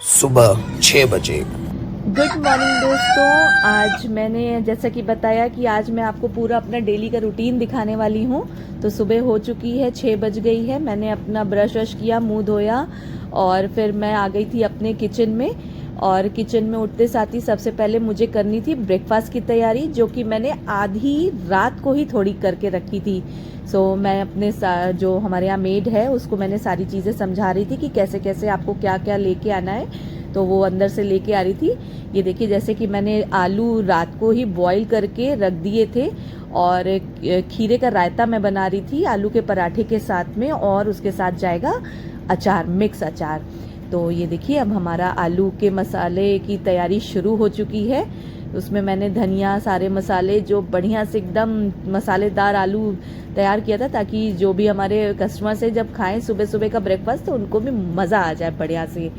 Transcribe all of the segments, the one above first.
सुबह 6 बजे। Good morning दोस्तों। आज मैंने जैसा कि बताया कि आज मैं आपको पूरा अपना डेली का रूटीन दिखाने वाली हूँ। तो सुबह हो चुकी है, 6 बज गई है। मैंने अपना ब्रश वश किया, मुंह धोया और फिर मैं आ गई थी अपने किचन में। और किचन में उठते साथ ही सबसे पहले मुझे करनी थी ब्रेकफास्ट की तैयारी, जो कि मैंने आधी रात को ही थोड़ी करके रखी थी। मैं अपने जो हमारे यहाँ मेड है उसको मैंने सारी चीज़ें समझा रही थी कि कैसे कैसे आपको क्या क्या लेके आना है। तो वो अंदर से लेके आ रही थी। ये देखिए, जैसे कि मैंने आलू रात को ही बॉईल करके रख दिए थे और खीरे का रायता मैं बना रही थी आलू के पराठे के साथ में, और उसके साथ जाएगा अचार, मिक्स अचार। तो ये देखिए, अब हमारा आलू के मसाले की तैयारी शुरू हो चुकी है। उसमें मैंने धनिया, सारे मसाले, जो बढ़िया से एकदम मसालेदार आलू तैयार किया था, ताकि जो भी हमारे कस्टमर्स है जब खाएं सुबह सुबह का ब्रेकफास्ट तो उनको भी मज़ा आ जाए बढ़िया से।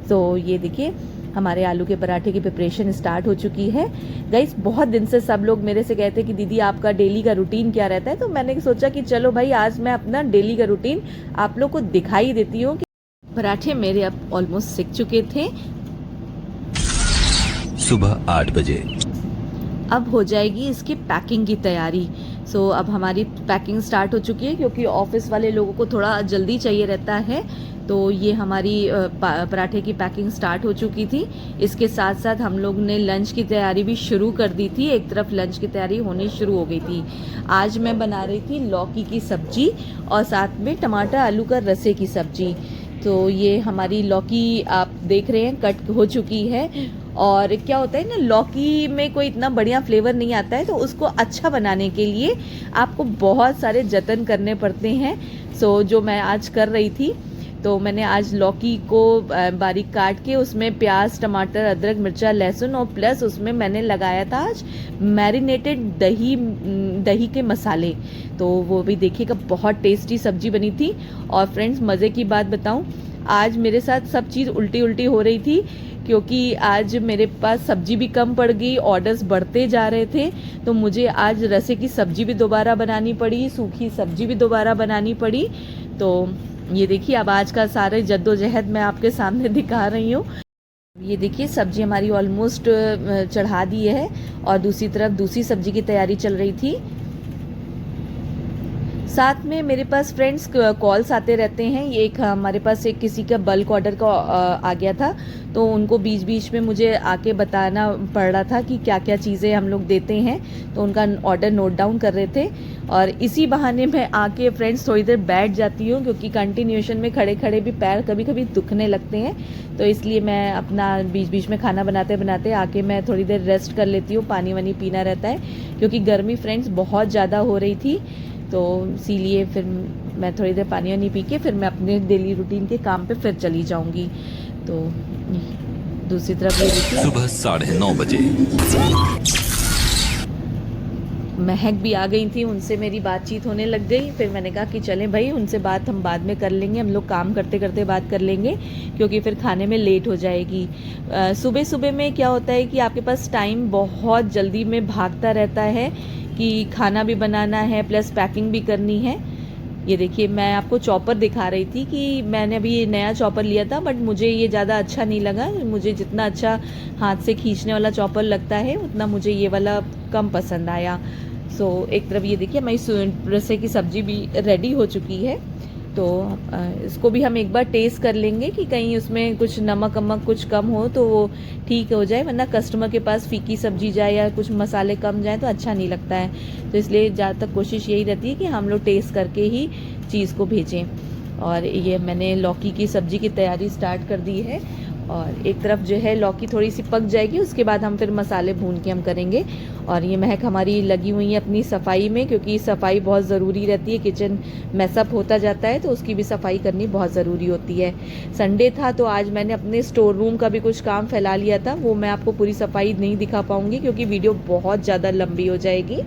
तो ये देखिए, हमारे आलू के पराठे की प्रिपरेशन स्टार्ट हो चुकी है। गाइस, बहुत दिन से सब लोग मेरे से कहते हैं कि दीदी आपका डेली का रूटीन क्या रहता है। तो मैंने सोचा कि चलो भाई, आज मैं अपना डेली का रूटीन आप लोग को दिखाई देती हूँ। पराठे मेरे अब ऑलमोस्ट सिक चुके थे। सुबह 8 बजे। अब हो जाएगी इसकी पैकिंग की तैयारी। अब हमारी पैकिंग स्टार्ट हो चुकी है, क्योंकि ऑफिस वाले लोगों को थोड़ा जल्दी चाहिए रहता है। तो ये हमारी पराठे की पैकिंग स्टार्ट हो चुकी थी। इसके साथ साथ हम लोग ने लंच की तैयारी भी शुरू कर दी थी। एक तरफ लंच की तैयारी होनी शुरू हो गई थी। आज मैं बना रही थी लौकी की सब्जी और साथ में टमाटर आलू का रसे की सब्जी। तो ये हमारी लौकी आप देख रहे हैं कट हो चुकी है। और क्या होता है ना, लौकी में कोई इतना बढ़िया फ्लेवर नहीं आता है, तो उसको अच्छा बनाने के लिए आपको बहुत सारे जतन करने पड़ते हैं। जो मैं आज कर रही थी, तो मैंने आज लौकी को बारीक काट के उसमें प्याज, टमाटर, अदरक, मिर्चा, लहसुन और प्लस उसमें मैंने लगाया था आज मैरिनेटेड दही के मसाले। तो वो भी देखिएगा, बहुत टेस्टी सब्जी बनी थी। और फ्रेंड्स, मज़े की बात बताऊं, आज मेरे साथ सब चीज़ उल्टी उल्टी हो रही थी, क्योंकि आज मेरे पास सब्जी भी कम पड़ गई, ऑर्डर्स बढ़ते जा रहे थे। तो मुझे आज रसे की सब्जी भी दोबारा बनानी पड़ी, सूखी सब्जी भी दोबारा बनानी पड़ी। तो ये देखिए, अब आज का सारे जद्दोजहद मैं आपके सामने दिखा रही हूँ। ये देखिए, सब्जी हमारी ऑलमोस्ट चढ़ा दी है और दूसरी तरफ दूसरी सब्जी की तैयारी चल रही थी। साथ में मेरे पास फ्रेंड्स कॉल्स आते रहते हैं। ये एक हमारे पास एक किसी का बल्क ऑर्डर का आ गया था, तो उनको बीच बीच में मुझे आके बताना पड़ रहा था कि क्या क्या चीज़ें हम लोग देते हैं। तो उनका ऑर्डर नोट डाउन कर रहे थे और इसी बहाने मैं आके फ्रेंड्स थोड़ी देर बैठ जाती हूँ, क्योंकि कंटिन्यूएशन में खड़े खड़े भी पैर कभी कभी दुखने लगते हैं। तो इसलिए मैं अपना बीच बीच में खाना बनाते बनाते आके मैं थोड़ी देर रेस्ट कर लेती हूँ। पानी वानी पीना रहता है, क्योंकि गर्मी फ्रेंड्स बहुत ज़्यादा हो रही थी। तो इसीलिए फिर मैं थोड़ी देर पानी वानी पी के फिर मैं अपने डेली रूटीन के काम पे फिर चली जाऊंगी। तो दूसरी तरफ ये देखिए, सुबह 9:30 बजे। महक भी आ गई थी, उनसे मेरी बातचीत होने लग गई। फिर मैंने कहा कि चलें भाई, उनसे बात हम बाद में कर लेंगे, हम लोग काम करते करते बात कर लेंगे, क्योंकि फिर खाने में लेट हो जाएगी। सुबह सुबह में क्या होता है कि आपके पास टाइम बहुत जल्दी में भागता रहता है, कि खाना भी बनाना है प्लस पैकिंग भी करनी है। ये देखिए, मैं आपको चॉपर दिखा रही थी कि मैंने अभी ये नया चॉपर लिया था, बट मुझे ये ज़्यादा अच्छा नहीं लगा। मुझे जितना अच्छा हाथ से खींचने वाला चॉपर लगता है, उतना मुझे ये वाला कम पसंद आया। एक तरफ ये देखिए, हमारी रसे की सब्जी भी रेडी हो चुकी है। तो इसको भी हम एक बार टेस्ट कर लेंगे कि कहीं उसमें कुछ नमक वमक कुछ कम हो तो वो ठीक हो जाए, वरना कस्टमर के पास फीकी सब्जी जाए या कुछ मसाले कम जाए तो अच्छा नहीं लगता है। तो इसलिए ज़्यादातर कोशिश यही रहती है कि हम लोग टेस्ट करके ही चीज़ को भेजें। और ये मैंने लौकी की सब्जी की तैयारी स्टार्ट कर दी है, और एक तरफ जो है लौकी थोड़ी सी पक जाएगी, उसके बाद हम फिर मसाले भून के हम करेंगे। और ये महक हमारी लगी हुई है अपनी सफाई में, क्योंकि सफाई बहुत ज़रूरी रहती है। किचन मैसअप होता जाता है तो उसकी भी सफाई करनी बहुत ज़रूरी होती है। संडे था तो आज मैंने अपने स्टोर रूम का भी कुछ काम फैला लिया था। वो मैं आपको पूरी सफाई नहीं दिखा पाऊँगी, क्योंकि वीडियो बहुत ज़्यादा लंबी हो जाएगी।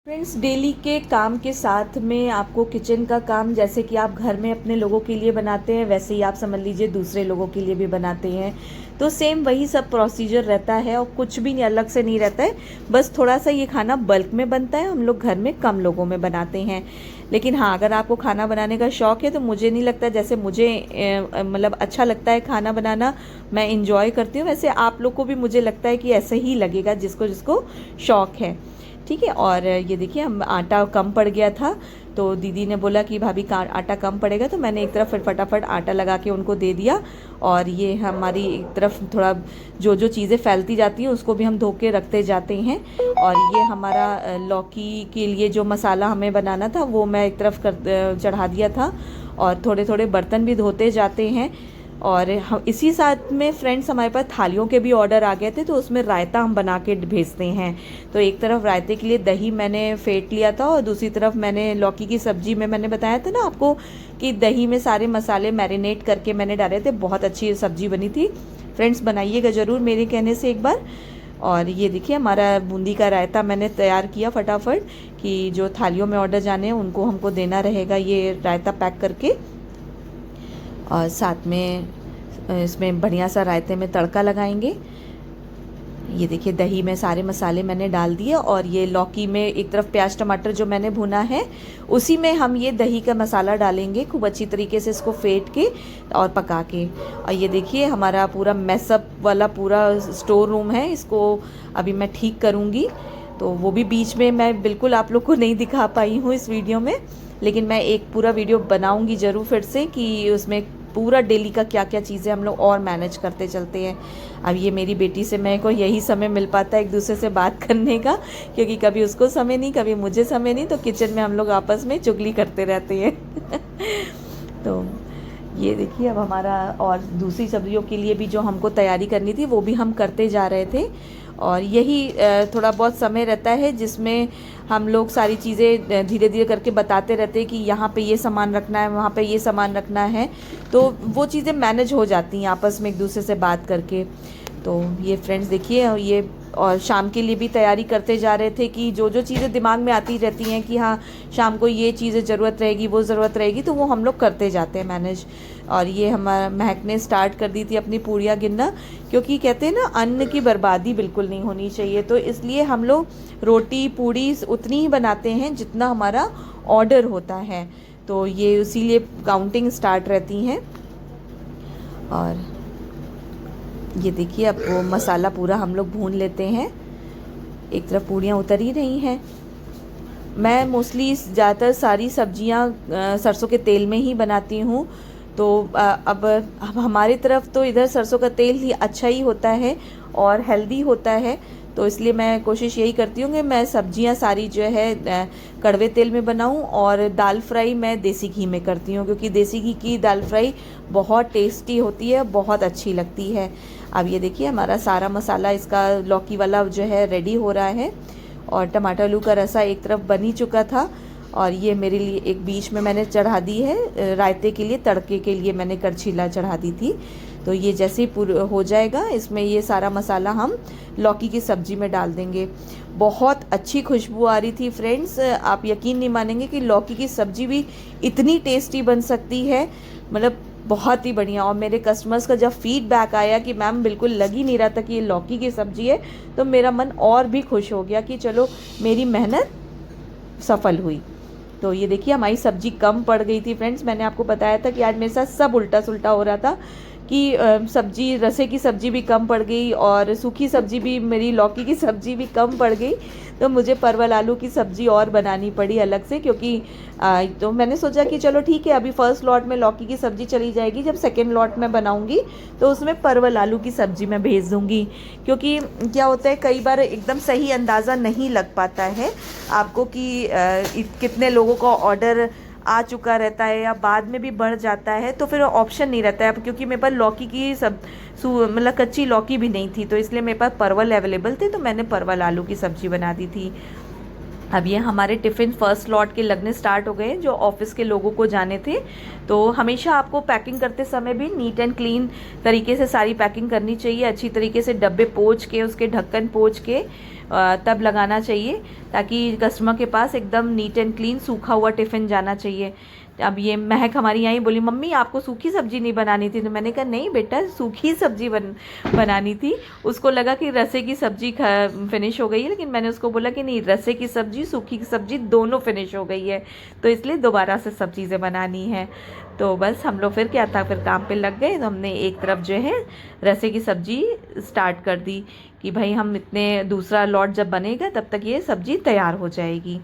फ्रेंड्स, डेली के काम के साथ में आपको किचन का काम, जैसे कि आप घर में अपने लोगों के लिए बनाते हैं वैसे ही आप समझ लीजिए दूसरे लोगों के लिए भी बनाते हैं। तो सेम वही सब प्रोसीजर रहता है और कुछ भी नहीं अलग से नहीं रहता है। बस थोड़ा सा ये खाना बल्क में बनता है, हम लोग घर में कम लोगों में बनाते हैं। लेकिन हाँ, अगर आपको खाना बनाने का शौक़ है तो मुझे नहीं लगता जैसे मुझे मतलब अच्छा लगता है खाना बनाना, मैं इंजॉय करती हूँ, वैसे आप लोग को भी मुझे लगता है कि ऐसे ही लगेगा जिसको जिसको शौक़ है। ठीक है। और ये देखिए, हम आटा कम पड़ गया था तो दीदी ने बोला कि भाभी का आटा कम पड़ेगा, तो मैंने एक तरफ फिर फटाफट आटा लगा के उनको दे दिया। और ये हमारी एक तरफ थोड़ा जो जो चीज़ें फैलती जाती हैं उसको भी हम धो के रखते जाते हैं। और ये हमारा लौकी के लिए जो मसाला हमें बनाना था वो मैं एक तरफ चढ़ा दिया था। और थोड़े थोड़े बर्तन भी धोते जाते हैं। और हम इसी साथ में फ्रेंड्स हमारे पास थालियों के भी ऑर्डर आ गए थे, तो उसमें रायता हम बना के भेजते हैं। तो एक तरफ रायते के लिए दही मैंने फेंट लिया था और दूसरी तरफ मैंने लौकी की सब्ज़ी में मैंने बताया था ना आपको कि दही में सारे मसाले मैरिनेट करके मैंने डाले थे। बहुत अच्छी सब्ज़ी बनी थी फ्रेंड्स, बनाइएगा ज़रूर मेरे कहने से एक बार। और ये देखिए, हमारा बूंदी का रायता मैंने तैयार किया फटाफट कि जो थालियों में ऑर्डर जाने हैं उनको हमको देना रहेगा ये रायता पैक करके। और साथ में इसमें बढ़िया सा रायते में तड़का लगाएंगे। ये देखिए, दही में सारे मसाले मैंने डाल दिए और ये लौकी में एक तरफ प्याज टमाटर जो मैंने भुना है उसी में हम ये दही का मसाला डालेंगे, खूब अच्छी तरीके से इसको फेंट के और पका के। और ये देखिए, हमारा पूरा मैसअप वाला पूरा स्टोर रूम है, इसको अभी मैं ठीक करूँगी। तो वो भी बीच में मैं बिल्कुल आप लोग को नहीं दिखा पाई हूँ इस वीडियो में, लेकिन मैं एक पूरा वीडियो बनाऊंगी ज़रूर फिर से कि उसमें पूरा डेली का क्या क्या चीज़ें हम लोग और मैनेज करते चलते हैं। अब ये मेरी बेटी से मेरे को यही समय मिल पाता है एक दूसरे से बात करने का, क्योंकि कभी उसको समय नहीं, कभी मुझे समय नहीं, तो किचन में हम लोग आपस में चुगली करते रहते हैं। तो ये देखिए, अब हमारा और दूसरी सब्जियों के लिए भी जो हमको तैयारी करनी थी वो भी हम करते जा रहे थे। और यही थोड़ा बहुत समय रहता है जिसमें हम लोग सारी चीज़ें धीरे धीरे करके बताते रहते हैं कि यहाँ पे ये सामान रखना है, वहाँ पे ये सामान रखना है, तो वो चीज़ें मैनेज हो जाती हैं आपस में एक दूसरे से बात करके। तो ये फ्रेंड्स देखिए, ये और शाम के लिए भी तैयारी करते जा रहे थे कि जो जो चीज़ें दिमाग में आती रहती हैं कि हाँ शाम को ये चीज़ें ज़रूरत रहेगी, वो ज़रूरत रहेगी, तो वो हम लोग करते जाते हैं मैनेज। और ये हमारा महक ने स्टार्ट कर दी थी अपनी पूड़ियाँ गिनना, क्योंकि कहते हैं ना अन्न की बर्बादी बिल्कुल नहीं होनी चाहिए, तो इसलिए हम लोग रोटी पूड़ी उतनी ही बनाते हैं जितना हमारा ऑर्डर होता है। तो ये इसीलिए काउंटिंग स्टार्ट रहती हैं। और ये देखिए, अब वो मसाला पूरा हम लोग भून लेते हैं। एक तरफ पूड़ियाँ उतर ही रही हैं। मैं मोस्टली ज़्यादातर सारी सब्जियां सरसों के तेल में ही बनाती हूँ। तो अब हमारी तरफ तो इधर सरसों का तेल ही अच्छा ही होता है और हेल्दी होता है, तो इसलिए मैं कोशिश यही करती हूँ कि मैं सब्जियां सारी जो है कड़वे तेल में बनाऊँ। और दाल फ्राई मैं देसी घी में करती हूँ, क्योंकि देसी घी की दाल फ्राई बहुत टेस्टी होती है, बहुत अच्छी लगती है। अब ये देखिए, हमारा सारा मसाला इसका लौकी वाला जो है रेडी हो रहा है। और टमाटर आलू का रसा एक तरफ बन ही चुका था। और ये मेरे लिए एक बीच में मैंने चढ़ा दी है रायते के लिए, तड़के के लिए मैंने करछीला चढ़ा दी थी। तो ये जैसे ही हो जाएगा, इसमें ये सारा मसाला हम लौकी की सब्ज़ी में डाल देंगे। बहुत अच्छी खुशबू आ रही थी फ्रेंड्स, आप यकीन नहीं मानेंगे कि लौकी की सब्ज़ी भी इतनी टेस्टी बन सकती है, मतलब बहुत ही बढ़िया। और मेरे कस्टमर्स का जब फीडबैक आया कि मैम बिल्कुल लग ही नहीं रहा था कि ये लौकी की सब्ज़ी है, तो मेरा मन और भी खुश हो गया कि चलो मेरी मेहनत सफल हुई। तो ये देखिए, हमारी सब्ज़ी कम पड़ गई थी फ्रेंड्स। मैंने आपको बताया था कि आज मेरे साथ सब उल्टा सुल्टा हो रहा था कि सब्जी, रसे की सब्ज़ी भी कम पड़ गई और सूखी सब्ज़ी भी, मेरी लौकी की सब्ज़ी भी कम पड़ गई। तो मुझे परवल आलू की सब्ज़ी और बनानी पड़ी अलग से, क्योंकि तो मैंने सोचा कि चलो ठीक है, अभी फर्स्ट लॉट में लौकी की सब्ज़ी चली जाएगी, जब सेकेंड लॉट में बनाऊंगी तो उसमें परवल आलू की सब्ज़ी मैं भेज दूंगी। क्योंकि क्या होता है, कई बार एकदम सही अंदाज़ा नहीं लग पाता है आपको कि कितने लोगों का ऑर्डर आ चुका रहता है या बाद में भी बढ़ जाता है, तो फिर ऑप्शन नहीं रहता है। क्योंकि मेरे पास लौकी की मतलब कच्ची लौकी भी नहीं थी, तो इसलिए मेरे पास परवल अवेलेबल थे, तो मैंने परवल आलू की सब्ज़ी बना दी थी। अब ये हमारे टिफ़िन फर्स्ट लॉट के लगने स्टार्ट हो गए जो ऑफिस के लोगों को जाने थे। तो हमेशा आपको पैकिंग करते समय भी नीट एंड क्लीन तरीके से सारी पैकिंग करनी चाहिए। अच्छी तरीके से डब्बे पोंछ के, उसके ढक्कन पोंछ के तब लगाना चाहिए, ताकि कस्टमर के पास एकदम नीट एंड क्लीन सूखा हुआ टिफ़िन जाना चाहिए। अब ये महक हमारी आई, बोली मम्मी आपको सूखी सब्जी नहीं बनानी थी। तो मैंने कहा नहीं बेटा, सूखी सब्जी बनानी थी। उसको लगा कि रसे की सब्जी फिनिश हो गई है, लेकिन मैंने उसको बोला कि नहीं, रसे की सब्जी सूखी की सब्जी दोनों फिनिश हो गई है, तो इसलिए दोबारा से सब चीज़ें बनानी है। तो बस हम लोग फिर क्या था, फिर काम पे लग गए। तो हमने एक तरफ जो है रसे की सब्जी स्टार्ट कर दी कि भाई हम इतने दूसरा लॉट जब बनेगा तब तक ये सब्जी तैयार हो जाएगी।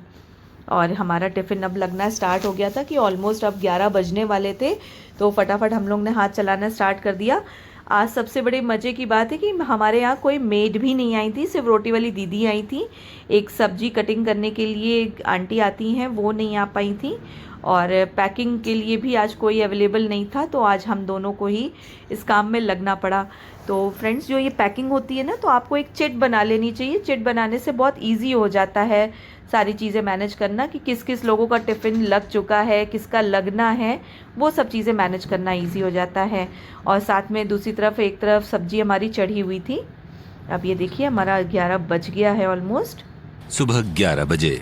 और हमारा टिफ़िन अब लगना स्टार्ट हो गया था कि ऑलमोस्ट अब 11 बजने वाले थे। तो फटाफट हम लोग ने हाथ चलाना स्टार्ट कर दिया। आज सबसे बड़े मज़े की बात है कि हमारे यहाँ कोई मेड भी नहीं आई थी, सिर्फ रोटी वाली दीदी आई थी। एक सब्जी कटिंग करने के लिए एक आंटी आती हैं, वो नहीं आ पाई थी। और पैकिंग के लिए भी आज कोई अवेलेबल नहीं था, तो आज हम दोनों को ही इस काम में लगना पड़ा। तो फ्रेंड्स, जो ये पैकिंग होती है ना, तो आपको एक चिट बना लेनी चाहिए। चिट बनाने से बहुत ईजी हो जाता है सारी चीज़ें मैनेज करना, कि किस किस लोगों का टिफ़िन लग चुका है, किसका लगना है, वो सब चीज़ें मैनेज करना ईजी हो जाता है। और साथ में दूसरी तरफ एक तरफ सब्जी हमारी चढ़ी हुई थी। अब ये देखिए हमारा 11 बज गया है ऑलमोस्ट। सुबह 11 बजे।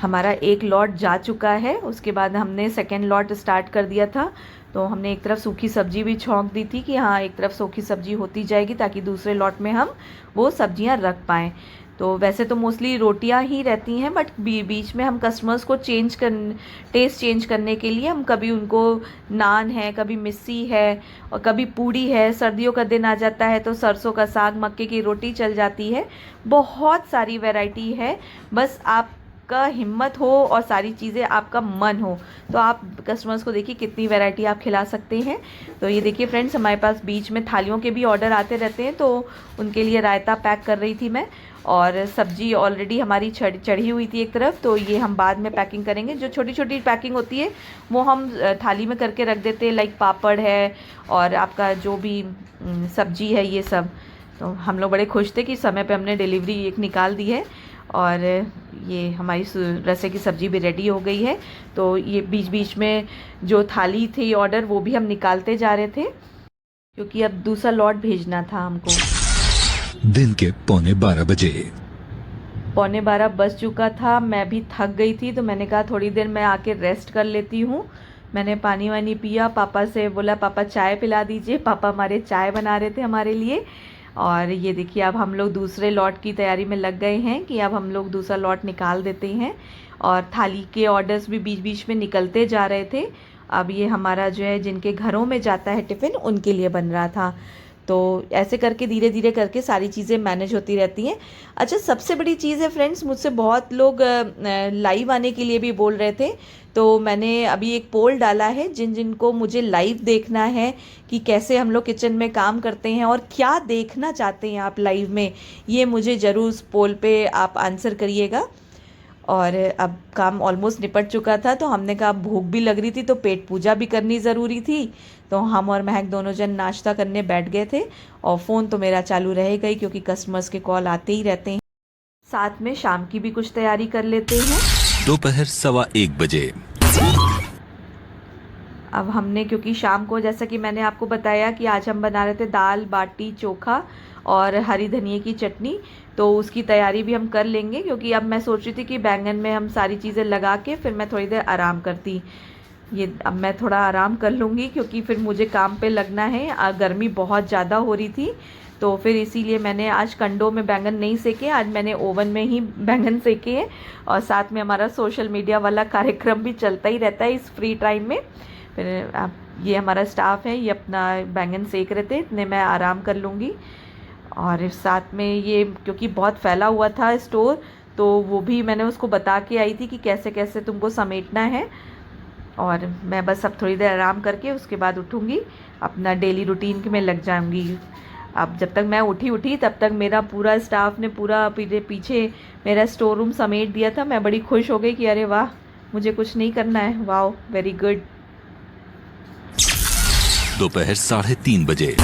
हमारा एक लॉट जा चुका है, उसके बाद हमने सेकेंड लॉट स्टार्ट कर दिया था। तो हमने एक तरफ सूखी सब्जी भी छौंक दी थी कि हाँ, एक तरफ सूखी सब्जी होती जाएगी ताकि दूसरे लॉट में हम वो सब्जियां रख पाएँ। तो वैसे तो मोस्टली रोटियां ही रहती हैं, बट बीच में हम कस्टमर्स को टेस्ट चेंज करने के लिए हम कभी उनको नान है, कभी मिस्सी है और कभी पूड़ी है। सर्दियों का दिन आ जाता है तो सरसों का साग, मक्के की रोटी चल जाती है। बहुत सारी वैरायटी है, बस आप का हिम्मत हो और सारी चीज़ें आपका मन हो तो आप कस्टमर्स को देखिए कितनी वैरायटी आप खिला सकते हैं। तो ये देखिए फ्रेंड्स, हमारे पास बीच में थालियों के भी ऑर्डर आते रहते हैं, तो उनके लिए रायता पैक कर रही थी मैं। और सब्जी ऑलरेडी हमारी चढ़ी हुई थी एक तरफ, तो ये हम बाद में पैकिंग करेंगे। जो छोटी छोटी पैकिंग होती है वो हम थाली में करके रख देते हैं, लाइक पापड़ है और आपका जो भी सब्जी है, ये सब। तो हम लोग बड़े खुश थे कि समय पे हमने डिलीवरी एक निकाल दी है और ये हमारी रसे की सब्ज़ी भी रेडी हो गई है। तो ये बीच बीच में जो थाली थी ऑर्डर, वो भी हम निकालते जा रहे थे क्योंकि अब दूसरा लॉट भेजना था हमको। दिन के 11:15 बजे। 11:15 बज चुका था। मैं भी थक गई थी, तो मैंने कहा थोड़ी देर मैं आके रेस्ट कर लेती हूँ। मैंने पानी वानी पिया, पापा से बोला पापा चाय पिला दीजिए। पापा हमारे चाय बना रहे थे हमारे लिए। और ये देखिए अब हम लोग दूसरे लॉट की तैयारी में लग गए हैं कि अब हम लोग दूसरा लॉट निकाल देते हैं। और थाली के ऑर्डर्स भी बीच बीच में निकलते जा रहे थे। अब ये हमारा जो है जिनके घरों में जाता है टिफ़िन, उनके लिए बन रहा था। तो ऐसे करके धीरे धीरे करके सारी चीज़ें मैनेज होती रहती हैं। अच्छा, सबसे बड़ी चीज़ है फ्रेंड्स, मुझसे बहुत लोग लाइव आने के लिए भी बोल रहे थे। तो मैंने अभी एक पोल डाला है, जिन जिनको मुझे लाइव देखना है कि कैसे हम लोग किचन में काम करते हैं और क्या देखना चाहते हैं आप लाइव में, ये मुझे ज़रूर उस पोल पे आप आंसर करिएगा। और अब काम ऑलमोस्ट निपट चुका था, तो हमने कहा भूख भी लग रही थी तो पेट पूजा भी करनी ज़रूरी थी। तो हम और महक दोनों जन नाश्ता करने बैठ गए थे। और फ़ोन तो मेरा चालू रहेगा ही क्योंकि कस्टमर्स के कॉल आते ही रहते हैं। साथ में शाम की भी कुछ तैयारी कर लेते हैं। दोपहर 1:15 बजे। अब हमने, क्योंकि शाम को जैसा कि मैंने आपको बताया कि आज हम बना रहे थे दाल बाटी चोखा और हरी धनिया की चटनी, तो उसकी तैयारी भी हम कर लेंगे। क्योंकि अब मैं सोच रही थी कि बैंगन में हम सारी चीज़ें लगा के फिर मैं थोड़ी देर आराम करती। ये अब मैं थोड़ा आराम कर लूँगी क्योंकि फिर मुझे काम पे लगना है। गर्मी बहुत ज़्यादा हो रही थी, तो फिर इसीलिए मैंने आज कंडों में बैंगन नहीं सेके, आज मैंने ओवन में ही बैंगन सेके हैं। और साथ में हमारा सोशल मीडिया वाला कार्यक्रम भी चलता ही रहता है इस फ्री टाइम में। फिर अब ये हमारा स्टाफ है, ये अपना बैंगन सेक रहे थे, इतने मैं आराम कर लूँगी। और साथ में ये क्योंकि बहुत फैला हुआ था स्टोर, तो वो भी मैंने उसको बता के आई थी कि कैसे कैसे तुमको समेटना है। और मैं बस अब थोड़ी देर आराम करके उसके बाद उठूँगी, अपना डेली रूटीन में लग जाऊँगी। अब जब तक मैं उठी तब तक मेरा पूरा स्टाफ ने पूरा पीछे मेरा स्टोर रूम समेट दिया था। मैं बड़ी खुश हो गई कि अरे वाह, मुझे कुछ नहीं करना है। वाह, वेरी गुड। दोपहर 3:30 बजे।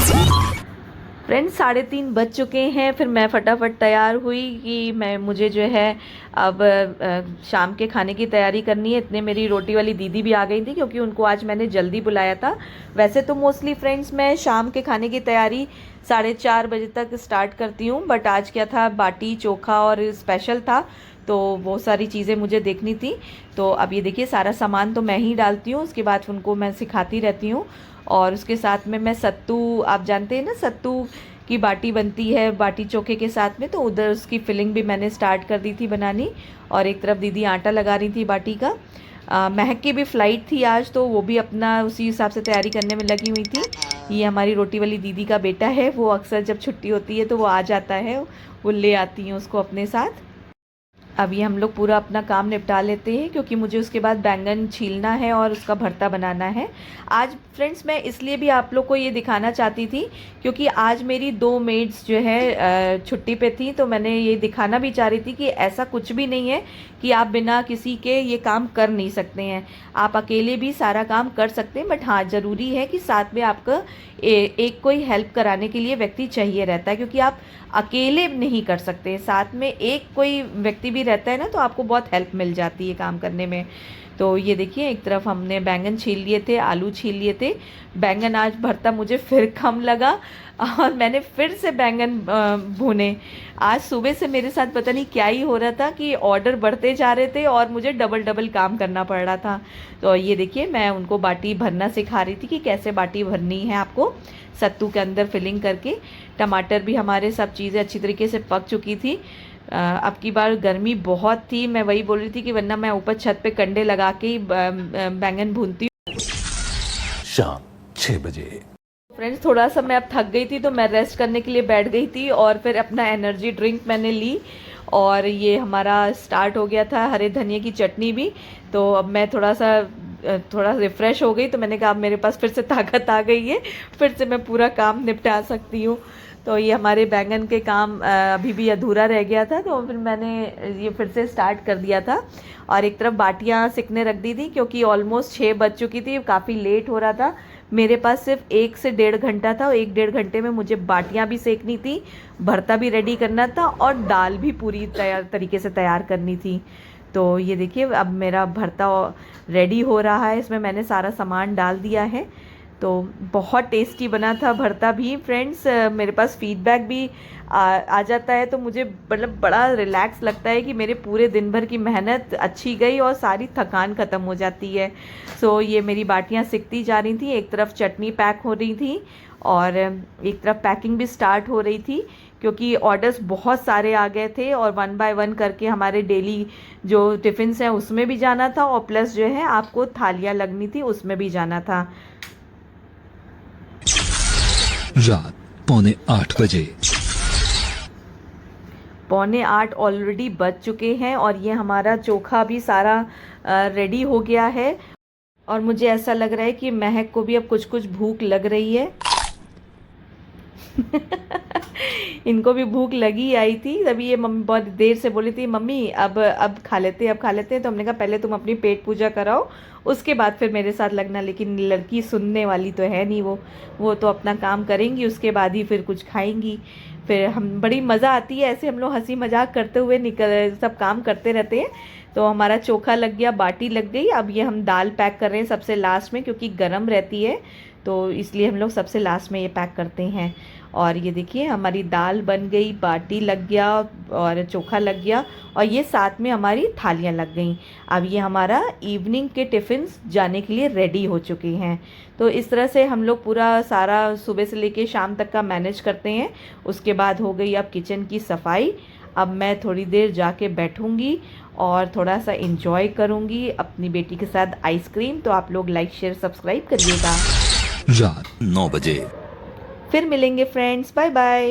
फ्रेंड्स 3:30 बज चुके हैं। फिर मैं फटाफट तैयार हुई कि मुझे जो है अब शाम के खाने की तैयारी करनी है। इतने मेरी रोटी वाली दीदी भी आ गई थी क्योंकि उनको आज मैंने जल्दी बुलाया था। वैसे तो मोस्टली फ्रेंड्स मैं शाम के खाने की तैयारी 4:30 बजे तक स्टार्ट करती हूँ, बट आज क्या था, बाटी चोखा और स्पेशल था, तो वो सारी चीज़ें मुझे देखनी थी। तो अब ये देखिए सारा सामान तो मैं ही डालती हूँ, उसके बाद उनको मैं सिखाती रहती हूँ। और उसके साथ में मैं सत्तू, आप जानते हैं ना सत्तू की बाटी बनती है बाटी चोखे के साथ में, तो उधर उसकी फिलिंग भी मैंने स्टार्ट कर दी थी बनानी। और एक तरफ दीदी आटा लगा रही थी बाटी का। महक की भी फ़्लाइट थी आज, तो वो भी अपना उसी हिसाब से तैयारी करने में लगी हुई थी। ये हमारी रोटी वाली दीदी का बेटा है, वो अक्सर जब छुट्टी होती है तो वो आ जाता है, वो ले आती हैं उसको अपने साथ। अब ये हम लोग पूरा अपना काम निपटा लेते हैं क्योंकि मुझे उसके बाद बैंगन छीलना है और उसका भरता बनाना है। आज फ्रेंड्स मैं इसलिए भी आप लोग को ये दिखाना चाहती थी क्योंकि आज मेरी 2 मेड्स जो है छुट्टी पे थी, तो मैंने ये दिखाना भी चाह रही थी कि ऐसा कुछ भी नहीं है कि आप बिना किसी के ये काम कर नहीं सकते हैं। आप अकेले भी सारा काम कर सकते हैं, बट हाँ ज़रूरी है कि साथ में आपका एक कोई हेल्प कराने के लिए व्यक्ति चाहिए रहता है, क्योंकि आप अकेले नहीं कर सकते। साथ में एक कोई व्यक्ति भी रहता है ना, तो आपको बहुत हेल्प मिल जाती है काम करने में। तो ये देखिए एक तरफ हमने बैंगन छील लिए थे, आलू छील लिए थे। बैंगन आज भरता मुझे फिर कम लगा और मैंने फिर से बैंगन भुने। आज सुबह से मेरे साथ पता नहीं क्या ही हो रहा था कि ऑर्डर बढ़ते जा रहे थे और मुझे डबल डबल काम करना पड़ रहा था। तो ये देखिए मैं उनको बाटी भरना सिखा रही थी कि कैसे बाटी भरनी है आपको, सत्तू के अंदर फिलिंग करके। टमाटर भी हमारे सब चीज़ें अच्छी तरीके से पक चुकी थी। अब की बार गर्मी बहुत थी, मैं वही बोल रही थी कि वरना मैं ऊपर छत पे कंडे लगा के ही बैंगन भूनती हूँ। शाम 6 बजे। फ्रेंड्स थोड़ा सा मैं अब थक गई थी तो मैं रेस्ट करने के लिए बैठ गई थी और फिर अपना एनर्जी ड्रिंक मैंने ली और ये हमारा स्टार्ट हो गया था हरे धनिया की चटनी भी। तो अब मैं थोड़ा रिफ़्रेश हो गई, तो मैंने कहा अब मेरे पास फिर से ताकत आ गई है, फिर से मैं पूरा काम निपटा सकती हूँ। तो ये हमारे बैंगन के काम अभी भी अधूरा रह गया था, तो फिर मैंने ये फिर से स्टार्ट कर दिया था। और एक तरफ बाटियाँ सिकने रख दी थी क्योंकि ऑलमोस्ट 6 बज चुकी थी, काफ़ी लेट हो रहा था। मेरे पास सिर्फ 1 से 1.5 घंटा था, 1-1.5 घंटे में मुझे बाटियाँ भी सेकनी थी, भरता भी रेडी करना था और दाल भी पूरी तरीके से तैयार करनी थी। तो ये देखिए अब मेरा भरता रेडी हो रहा है, इसमें मैंने सारा सामान डाल दिया है। तो बहुत टेस्टी बना था भरता भी फ्रेंड्स। मेरे पास फीडबैक भी आ जाता है तो मुझे मतलब बड़ा रिलैक्स लगता है कि मेरे पूरे दिन भर की मेहनत अच्छी गई और सारी थकान ख़त्म हो जाती है। सो ये मेरी बाटियाँ सिकती जा रही थी, एक तरफ चटनी पैक हो रही थी और एक तरफ पैकिंग भी स्टार्ट हो रही थी क्योंकि ऑर्डर्स बहुत सारे आ गए थे और 1 बाय 1 करके हमारे डेली जो टिफ़िन्स हैं उसमें भी जाना था और प्लस जो है आपको थालियाँ लगनी थी उसमें भी जाना था। रात 7:45 बजे। 7:45 ऑलरेडी बज चुके हैं और ये हमारा चोखा भी सारा रेडी हो गया है और मुझे ऐसा लग रहा है कि महक को भी अब कुछ कुछ भूख लग रही है। इनको भी भूख लगी आई थी, तभी ये मम्मी बहुत देर से बोली थी मम्मी अब खा लेते हैं। तो हमने कहा पहले तुम अपनी पेट पूजा कराओ, उसके बाद फिर मेरे साथ लगना। लेकिन लड़की सुनने वाली तो है नहीं, वो तो अपना काम करेंगी, उसके बाद ही फिर कुछ खाएंगी। फिर हम बड़ी मज़ा आती है ऐसे हम लोग हंसी मजाक करते हुए सब काम करते रहते हैं। तो हमारा चोखा लग गया, बाटी लग गई। अब ये हम दाल पैक कर रहे हैं सबसे लास्ट में क्योंकि गर्म रहती है, तो इसलिए हम लोग सबसे लास्ट में ये पैक करते हैं। और ये देखिए हमारी दाल बन गई, बाटी लग गया और चोखा लग गया और ये साथ में हमारी थालियाँ लग गई। अब ये हमारा इवनिंग के टिफ़िन्स जाने के लिए रेडी हो चुके हैं। तो इस तरह से हम लोग पूरा सारा सुबह से लेके शाम तक का मैनेज करते हैं। उसके बाद हो गई अब किचन की सफाई। अब मैं थोड़ी देर जाके बैठूंगी और थोड़ा सा एंजॉय करूंगी अपनी बेटी के साथ आइसक्रीम। तो आप लोग लाइक शेयर सब्सक्राइब करिएगा। रात 9 बजे। फिर मिलेंगे फ्रेंड्स, बाय बाय।